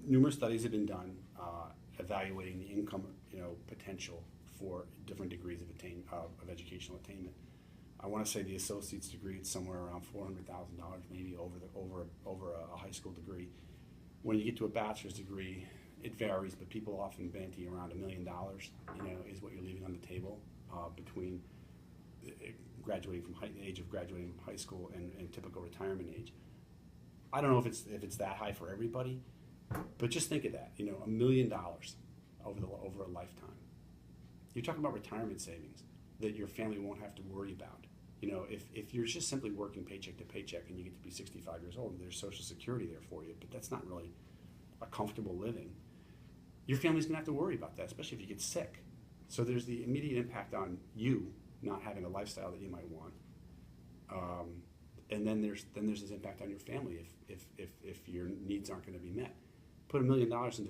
numerous studies have been done evaluating the income, potential for different degrees of educational attainment. I want to say the associate's degree is somewhere around $400,000, maybe over a high school degree. When you get to a bachelor's degree, it varies, but people often banty around $1 million. Is what you're leaving on the table between graduating from the age of graduating from high school and typical retirement age. I don't know if it's that high for everybody, but just think of that. $1 million over a lifetime. You're talking about retirement savings that your family won't have to worry about. If you're just simply working paycheck to paycheck and you get to be 65 years old, there's Social Security there for you, but that's not really a comfortable living. Your family's going to have to worry about that, especially if you get sick. So there's the immediate impact on you not having a lifestyle that you might want, and then there's this impact on your family if your needs aren't going to be met. Put $1 million extra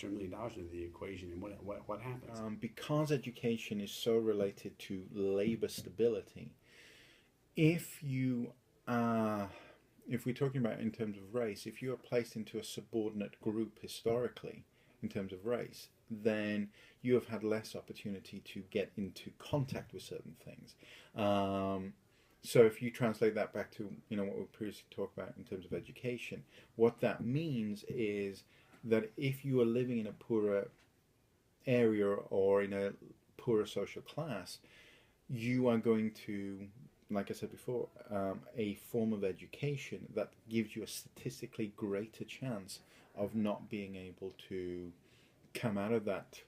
$1 million into the equation, and what happens? Because education is so related to labor stability, if we're talking about in terms of race, if you are placed into a subordinate group historically in terms of race, then you have had less opportunity to get into contact with certain things. So if you translate that back to what we previously talked about in terms of education, what that means is that if you are living in a poorer area or in a poorer social class, you are going to, like I said before, a form of education that gives you a statistically greater chance of not being able to come out of that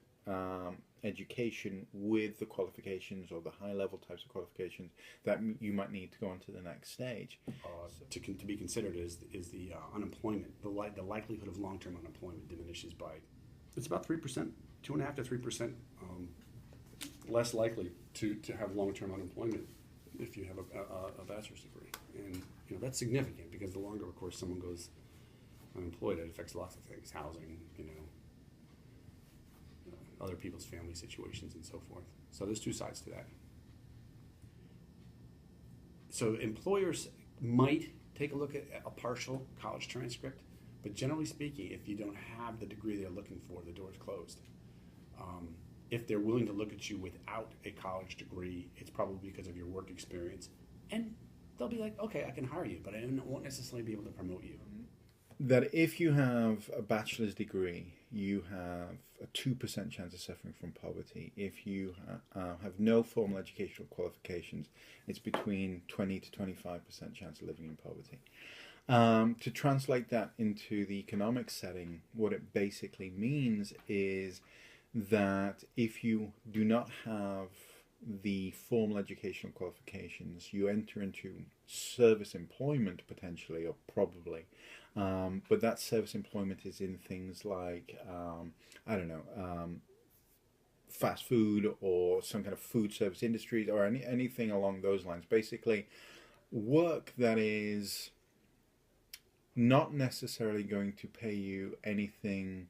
education with the qualifications or the high-level types of qualifications that you might need to go on to the next stage. To be considered is the unemployment. The likelihood of long-term unemployment diminishes by, it's about 3%, 2.5 to 3% less likely to have long-term unemployment if you have a bachelor's degree. And that's significant because the longer, of course, someone goes unemployed, it affects lots of things, housing, other people's family situations and so forth. So there's two sides to that. So employers might take a look at a partial college transcript, but generally speaking, if you don't have the degree they're looking for, the door's closed. If they're willing to look at you without a college degree, it's probably because of your work experience, and they'll be like, okay, I can hire you, but I won't necessarily be able to promote you. That if you have a bachelor's degree, you have a 2% chance of suffering from poverty. If you have no formal educational qualifications, it's between 20 to 25% chance of living in poverty. To translate that into the economic setting, what it basically means is that if you do not have the formal educational qualifications, you enter into service employment potentially, or probably. But that service employment is in things like, fast food or some kind of food service industries or anything along those lines. Basically, work that is not necessarily going to pay you anything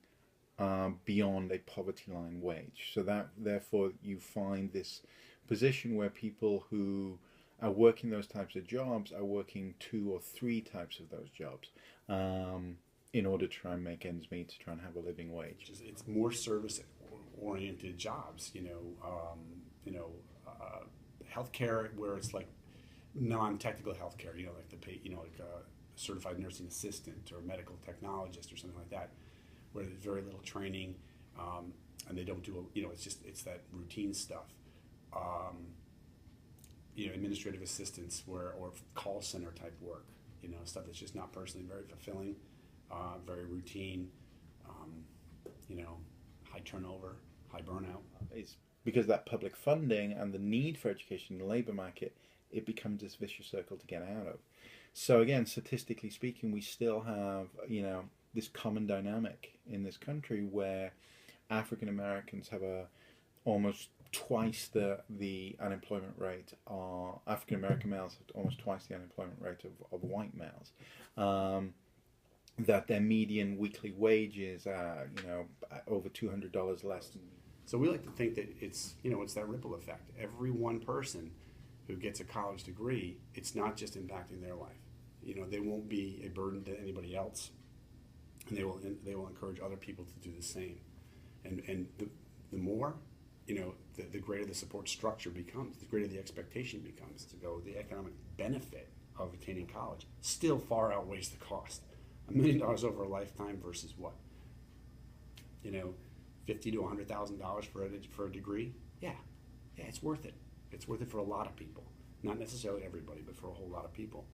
beyond a poverty line wage. So that therefore you find this position where people who are working those types of jobs are working 2 or 3 types of those jobs in order to try and make ends meet, to try and have a living wage. It's more service-oriented jobs, healthcare where it's like non-technical healthcare, like like a certified nursing assistant or medical technologist or something like that, where there's very little training, and they don't do it's that routine stuff. Administrative assistants or call center type work, stuff that's just not personally very fulfilling, very routine, high turnover, high burnout. It's because that public funding and the need for education in the labour market, it becomes this vicious circle to get out of. So again, statistically speaking, we still have, this common dynamic in this country where African Americans have almost twice the unemployment rate. African American males have almost twice the unemployment rate of white males. That their median weekly wages are over $200 less. So we like to think that it's that ripple effect. Every one person who gets a college degree, it's not just impacting their life. They won't be a burden to anybody else. and they will encourage other people to do the same. And the more, the greater the support structure becomes, the greater the expectation becomes to go. The economic benefit of attaining college still far outweighs the cost. $1 million over a lifetime versus what? $50,000 to $100,000 for a degree. Yeah, it's worth it. It's worth it for a lot of people. Not necessarily everybody, but for a whole lot of people.